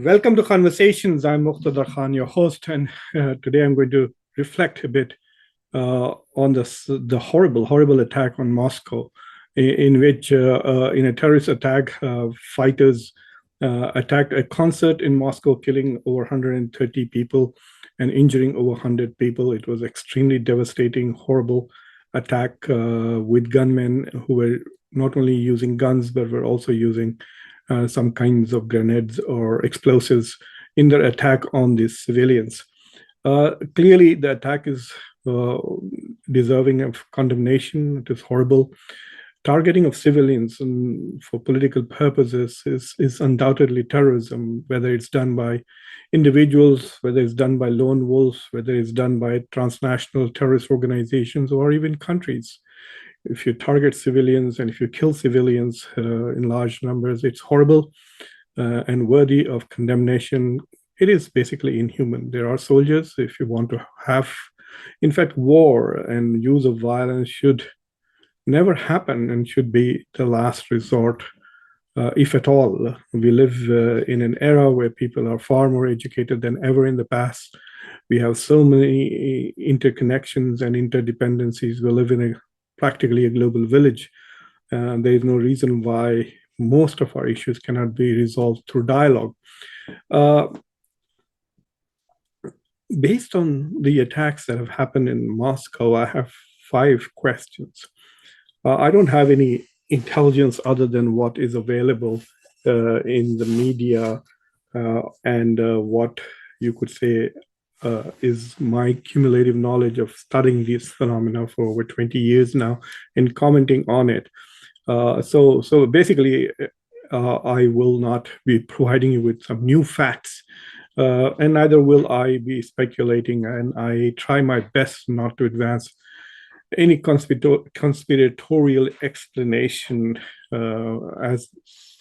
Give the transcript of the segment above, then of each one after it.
Welcome to Conversations. I'm Muqtedar, your host, and today I'm going to reflect a bit on the horrible attack on Moscow, in which, in a terrorist attack, fighters attacked a concert in Moscow, killing over 130 people and injuring over 100 people. It was extremely devastating, horrible attack with gunmen who were not only using guns but were also using some kinds of grenades or explosives in their attack on these civilians. Clearly, the attack is deserving of condemnation. It is horrible. Targeting of civilians for political purposes is undoubtedly terrorism, whether it's done by individuals, whether it's done by lone wolves, whether it's done by transnational terrorist organizations or even countries. If you target civilians and if you kill civilians in large numbers, it's horrible and worthy of condemnation. It is basically inhuman. There are soldiers. If you want to have, in fact, war and use of violence should never happen and should be the last resort, if at all. We live in an era where people are far more educated than ever in the past. We have so many interconnections and interdependencies. We live in practically a global village. There is no reason why most of our issues cannot be resolved through dialogue. Based on the attacks that have happened in Moscow, I have 5 questions. I don't have any intelligence other than what is available in the media and what you could say is my cumulative knowledge of studying these phenomena for over 20 years now and commenting on it. So basically, I will not be providing you with some new facts, and neither will I be speculating, and I try my best not to advance any conspiratorial explanation as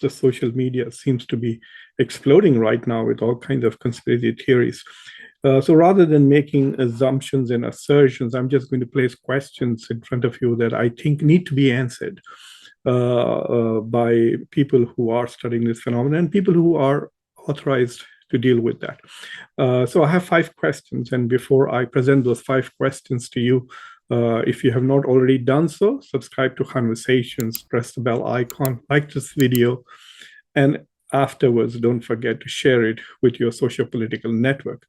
the social media seems to be exploding right now with all kinds of conspiracy theories. So rather than making assumptions and assertions, I'm just going to place questions in front of you that I think need to be answered by people who are studying this phenomenon and people who are authorized to deal with that. So I have 5 questions, and before I present those 5 questions to you, if you have not already done so, subscribe to Khanversations, press the bell icon, like this video, and afterwards, don't forget to share it with your socio-political network.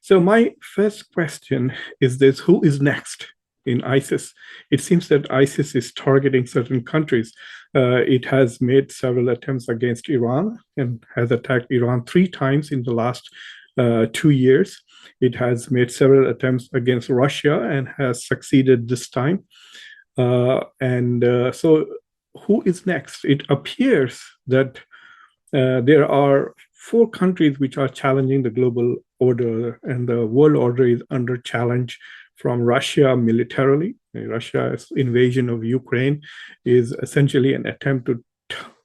So my first question is this: who is next in ISIS? It seems that ISIS is targeting certain countries. It has made several attempts against Iran and has attacked Iran 3 times in the last 2 years. It has made several attempts against Russia and has succeeded this time. So who is next? It appears that there are 4 countries which are challenging the global order, and the world order is under challenge from Russia militarily. Russia's invasion of Ukraine is essentially an attempt to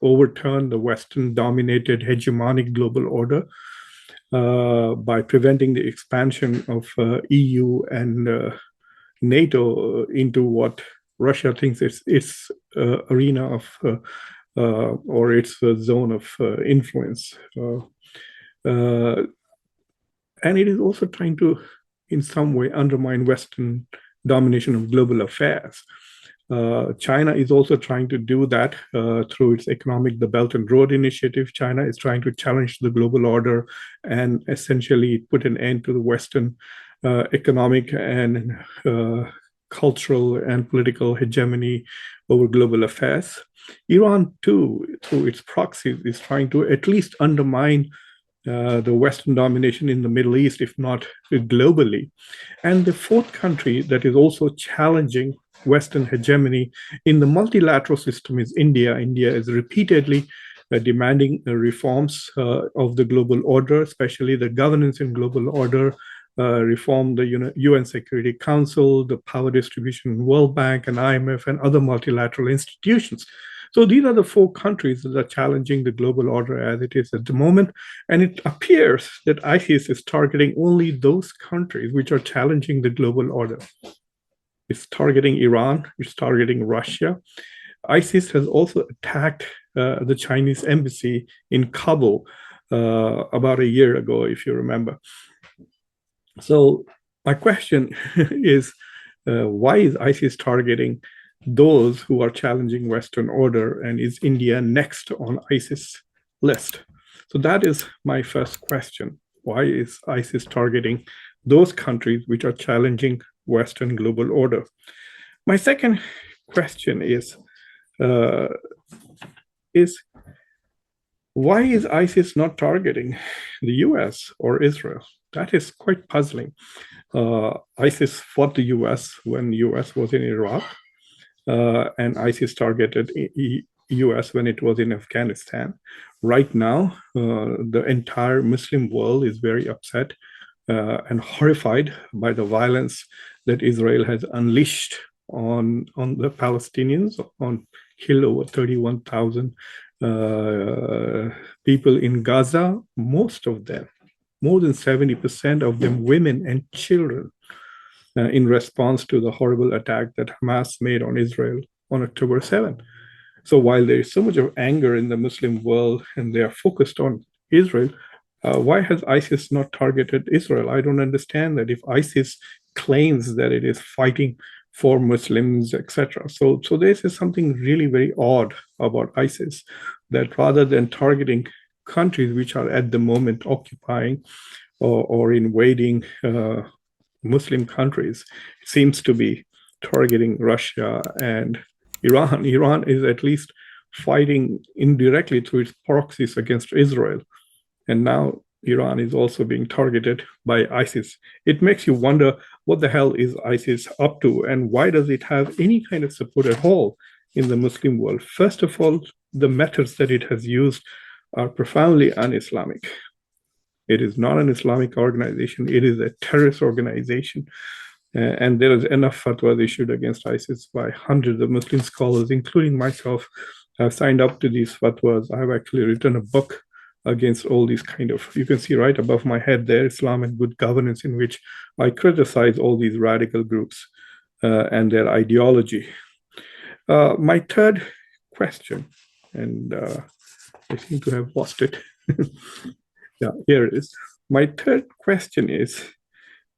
overturn the Western-dominated hegemonic global order by preventing the expansion of EU and NATO into what Russia thinks is its arena of or its zone of influence. And it is also trying to, in some way, undermine Western domination of global affairs. China is also trying to do that through its economic, the Belt and Road Initiative. China is trying to challenge the global order and essentially put an end to the Western economic and cultural and political hegemony over global affairs. Iran, too, through its proxies, is trying to at least undermine the Western domination in the Middle East, if not globally. And the 4th country that is also challenging Western hegemony in the multilateral system is India. India is repeatedly demanding reforms of the global order, especially the governance in global order, reform the UN Security Council, the power distribution in World Bank and IMF and other multilateral institutions. So these are the 4 countries that are challenging the global order as it is at the moment. And it appears that ISIS is targeting only those countries which are challenging the global order. It's targeting Iran, it's targeting Russia. ISIS has also attacked the Chinese embassy in Kabul. about a year ago, if you remember. So my question is, why is ISIS targeting those who are challenging Western order, and is India next on ISIS list? So that is my first question. Why is ISIS targeting those countries which are challenging Western global order? My second question uh, is why is ISIS not targeting the US or Israel? That is quite puzzling. ISIS fought the US when US was in Iraq, and ISIS targeted US when it was in Afghanistan. Right now, the entire Muslim world is very upset and horrified by the violence that Israel has unleashed on the Palestinians, on killed over 31,000 people in Gaza, most of them, more than 70% of them women and children, in response to the horrible attack that Hamas made on Israel on October 7th. So while there is so much of anger in the Muslim world and they are focused on Israel, why has ISIS not targeted Israel? I don't understand that if ISIS claims that it is fighting for Muslims, etc. So this is something really very odd about ISIS, that rather than targeting countries which are at the moment occupying or invading Muslim countries, it seems to be targeting Russia and Iran. Iran is at least fighting indirectly through its proxies against Israel. And now Iran is also being targeted by ISIS. It makes you wonder, what the hell is ISIS up to, and why does it have any kind of support at all in the Muslim world? First of all, the methods that it has used are profoundly un-Islamic. It is not an Islamic organization. It is a terrorist organization. And there is enough fatwas issued against ISIS by hundreds of Muslim scholars, including myself. I've signed up to these fatwas. I've actually written a book against all these kind of, you can see right above my head there, Islam and Good Governance, in which I criticize all these radical groups and their ideology. My third question, and I seem to have lost it. Yeah, here it is. My third question is,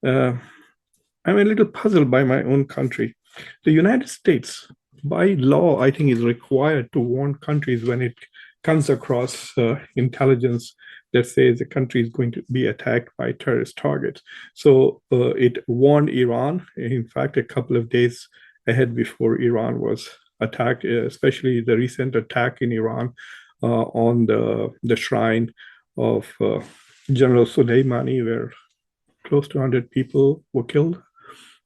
I'm a little puzzled by my own country. The United States, by law, I think is required to warn countries when it comes across intelligence that says the country is going to be attacked by terrorist targets. So it warned Iran, in fact, a couple of days ahead before Iran was attacked, especially the recent attack in Iran on the shrine of General Soleimani, where close to 100 people were killed,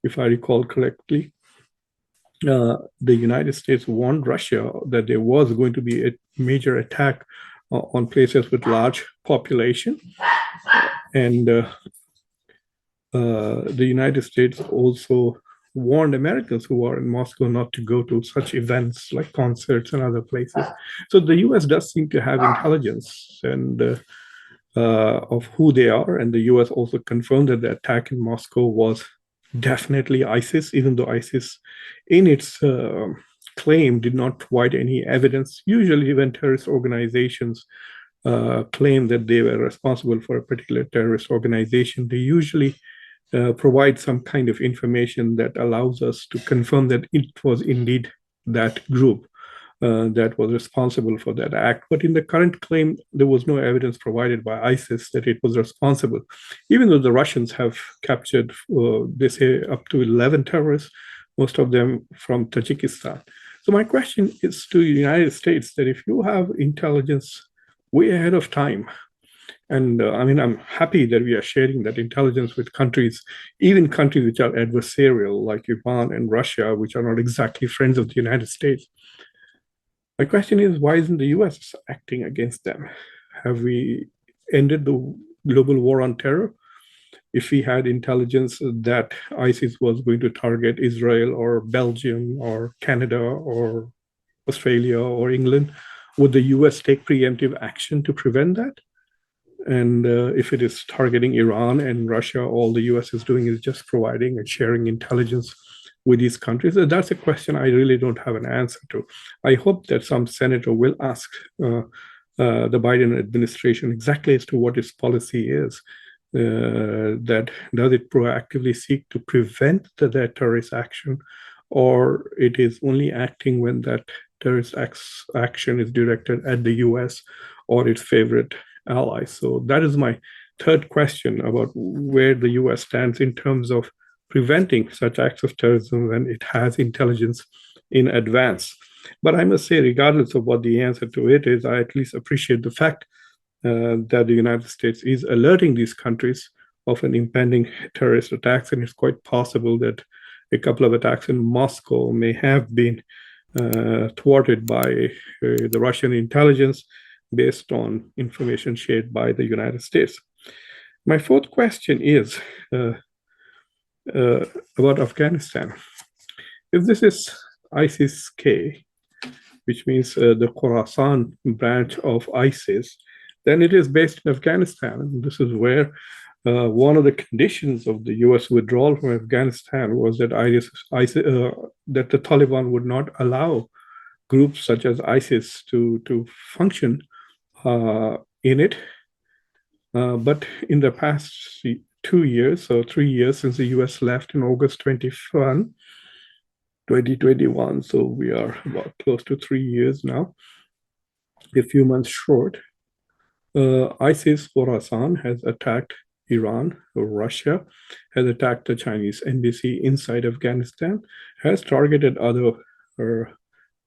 if I recall correctly. The United States warned Russia that there was going to be a major attack on places with large population. And the United States also warned Americans who are in Moscow not to go to such events like concerts and other places. So the US does seem to have intelligence and of who they are. And the US also confirmed that the attack in Moscow was definitely ISIS, even though ISIS in its claim did not provide any evidence. Usually when terrorist organizations claim that they were responsible for a particular terrorist organization, they usually provide some kind of information that allows us to confirm that it was indeed that group that was responsible for that act. But in the current claim, there was no evidence provided by ISIS that it was responsible, even though the Russians have captured, they say, up to 11 terrorists, most of them from Tajikistan. So my question is to the United States, that if you have intelligence way ahead of time, and I mean, I'm happy that we are sharing that intelligence with countries, even countries which are adversarial, like Iran and Russia, which are not exactly friends of the United States. My question is, why isn't the US acting against them? Have we ended the global war on terror? If we had intelligence that ISIS was going to target Israel or Belgium or Canada or Australia or England, would the US take preemptive action to prevent that? And if it is targeting Iran and Russia, all the US is doing is just providing and sharing intelligence with these countries. That's a question I really don't have an answer to. I hope that some senator will ask the Biden administration exactly as to what its policy is. That does it proactively seek to prevent that terrorist action, or it is only acting when that terrorist action is directed at the US or its favorite allies? So that is my third question about where the US stands in terms of preventing such acts of terrorism when it has intelligence in advance. But I must say, regardless of what the answer to it is, I at least appreciate the fact that the United States is alerting these countries of an impending terrorist attacks, and it's quite possible that a couple of attacks in Moscow may have been thwarted by the Russian intelligence based on information shared by the United States. My fourth question is uh, about Afghanistan. If this is ISIS-K, which means the Khorasan branch of ISIS, then it is based in Afghanistan. And this is where one of the conditions of the U.S. withdrawal from Afghanistan was that that the Taliban would not allow groups such as ISIS to function in it. But in the past 2 years or 3 years since the U.S. left in August 2021, so we are about close to 3 years now, a few months short, ISIS Khorasan has attacked Iran, or Russia has attacked the Chinese embassy inside Afghanistan, has targeted other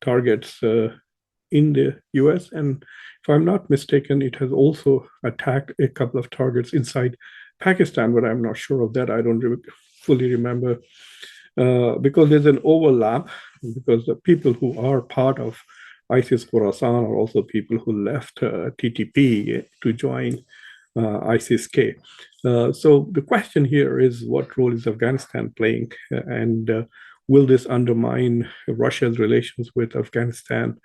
targets in the US. And if I'm not mistaken, it has also attacked a couple of targets inside Pakistan, but I'm not sure of that. I don't fully remember because there's an overlap, because the people who are part of ISIS Khorasan are also people who left TTP to join ISIS-K. So the question here is, what role is Afghanistan playing? And will this undermine Russia's relations with Afghanistan?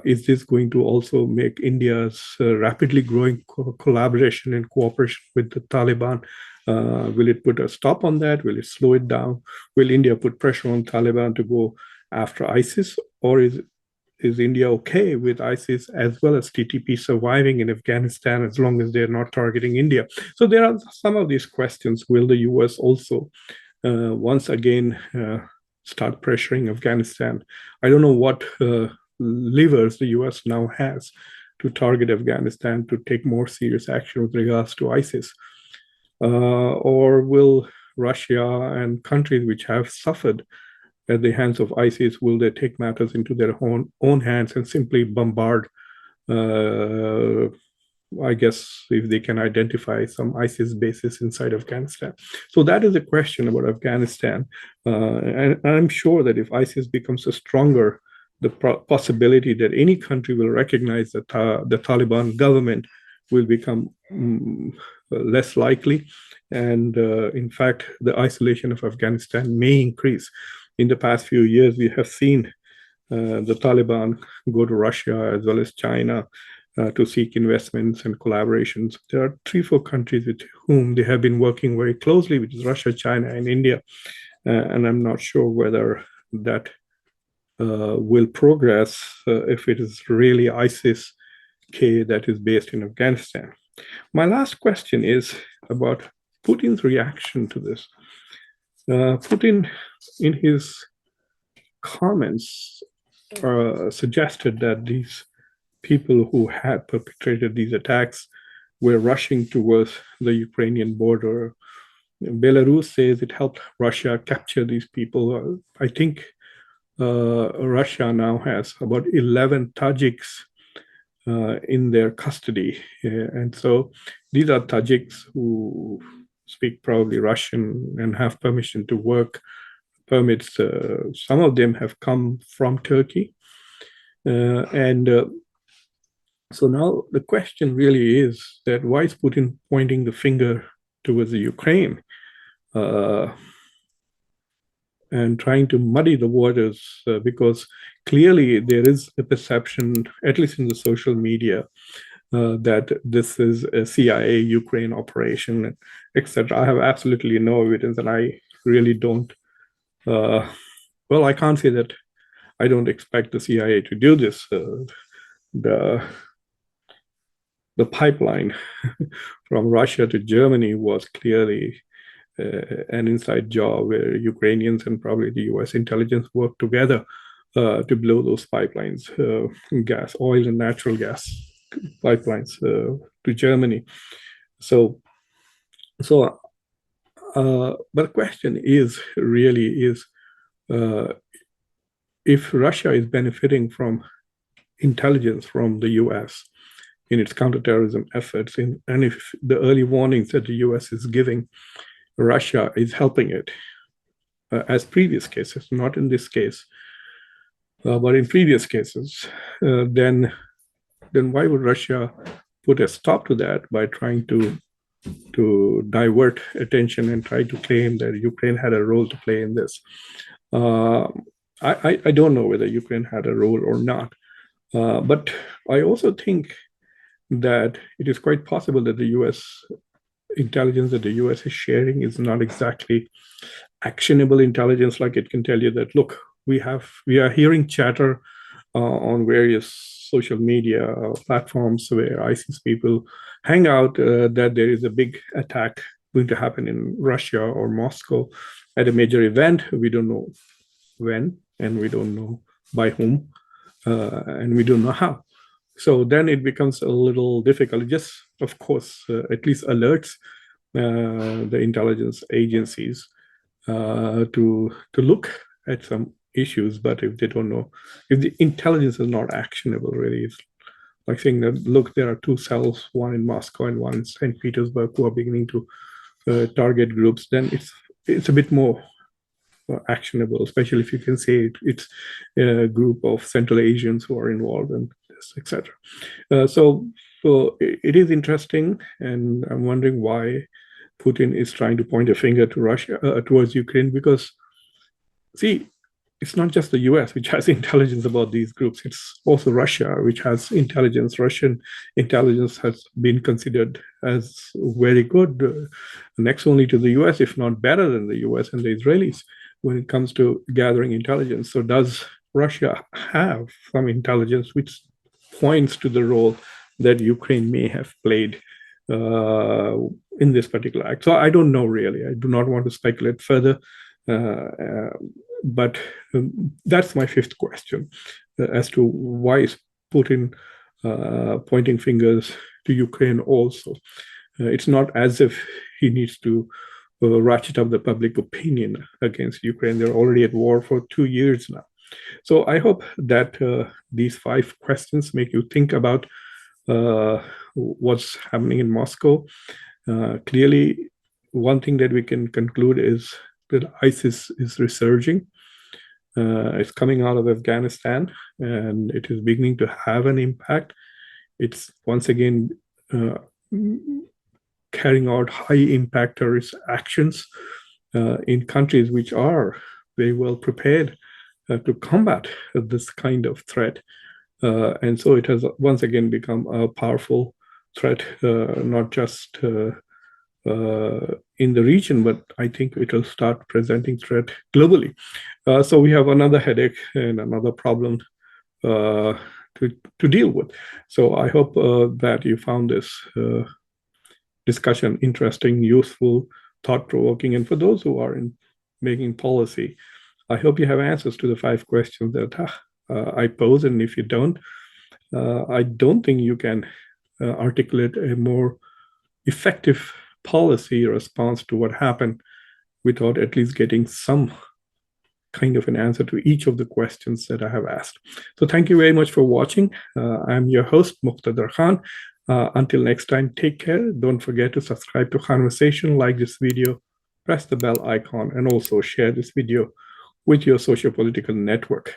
Is this going to also make India's rapidly growing collaboration and cooperation with the Taliban? Will it put a stop on that? Will it slow it down? Will India put pressure on Taliban to go after ISIS? Or is India okay with ISIS as well as TTP surviving in Afghanistan as long as they're not targeting India? So there are some of these questions. Will the US also once again start pressuring Afghanistan? I don't know what levers the US now has to target Afghanistan to take more serious action with regards to ISIS. Or will Russia and countries which have suffered at the hands of ISIS, will they take matters into their own hands and simply bombard, I guess, if they can identify some ISIS bases inside Afghanistan? So that is a question about Afghanistan. And I'm sure that if ISIS becomes a stronger, the possibility that any country will recognize that the Taliban government will become less likely. And in fact, the isolation of Afghanistan may increase. In the past few years, we have seen the Taliban go to Russia as well as China to seek investments and collaborations. There are 3-4 countries with whom they have been working very closely, which is Russia, China, and India. And I'm not sure whether that will progress if it is really ISIS-K that is based in Afghanistan. My last question is about Putin's reaction to this. Putin, in his comments, suggested that these people who had perpetrated these attacks were rushing towards the Ukrainian border. Belarus says it helped Russia capture these people. I think Russia now has about 11 Tajiks in their custody. And so these are Tajiks who speak probably Russian and have permission to work permits. Some of them have come from Turkey. So now the question really is that why is Putin pointing the finger towards the Ukraine and trying to muddy the waters? Because clearly there is a perception, at least in the social media, that this is a CIA Ukraine operation, etc. I have absolutely no evidence, and I really don't. Well, I can't say that I don't expect the CIA to do this. the pipeline from Russia to Germany was clearly an inside job where Ukrainians and probably the US intelligence worked together to blow those pipelines, gas, oil and natural gas pipelines to Germany. But the question is if Russia is benefiting from intelligence from the US in its counterterrorism efforts, and if the early warnings that the US is giving Russia is helping it, as previous cases, not in this case, but in previous cases, then why would Russia put a stop to that by trying to divert attention and try to claim that Ukraine had a role to play in this? I don't know whether Ukraine had a role or not, but I also think that it is quite possible that the US intelligence that the US is sharing is not exactly actionable intelligence. Like it can tell you that, look, we are hearing chatter on various social media platforms where ISIS people hang out, that there is a big attack going to happen in Russia or Moscow at a major event. We don't know when, and we don't know by whom, and we don't know how. So then it becomes a little difficult. It just, of course, at least alerts the intelligence agencies to look at some issues. But if they don't know, if the intelligence is not actionable, really, it's like saying that, look, there are two cells, one in Moscow and one in St. Petersburg, who are beginning to target groups, then it's a bit more actionable, especially if you can say it's a group of Central Asians who are involved in this, etc. So it is interesting, and I'm wondering why Putin is trying to point a finger to Russia, towards Ukraine, because, see, it's not just the US which has intelligence about these groups, it's also Russia which has intelligence. Russian intelligence has been considered as very good, next only to the US, if not better than the US and the Israelis when it comes to gathering intelligence. So does Russia have some intelligence which points to the role that Ukraine may have played in this particular act? So I don't know, really. I do not want to speculate further. But that's my fifth question, as to why is Putin pointing fingers to Ukraine also. It's not as if he needs to ratchet up the public opinion against Ukraine. They're already at war for 2 years now. So I hope that these 5 questions make you think about what's happening in Moscow. Clearly, one thing that we can conclude is that ISIS is resurging. It's coming out of Afghanistan, and it is beginning to have an impact. It's once again carrying out high-impact terrorist actions in countries which are very well prepared to combat this kind of threat. And so it has once again become a powerful threat, not just in the region, but I think it will start presenting threat globally. So we have another headache and another problem to deal with. So I hope that you found this discussion interesting, useful, thought-provoking, and for those who are in making policy, I hope you have answers to the 5 questions that I pose. And if you don't, I don't think you can articulate a more effective policy response to what happened without at least getting some kind of an answer to each of the questions that I have asked. So thank you very much for watching. I'm your host, Muqtedar Khan. Until next time, take care. Don't forget to subscribe to Khanversation, like this video, press the bell icon, and also share this video with your socio-political network.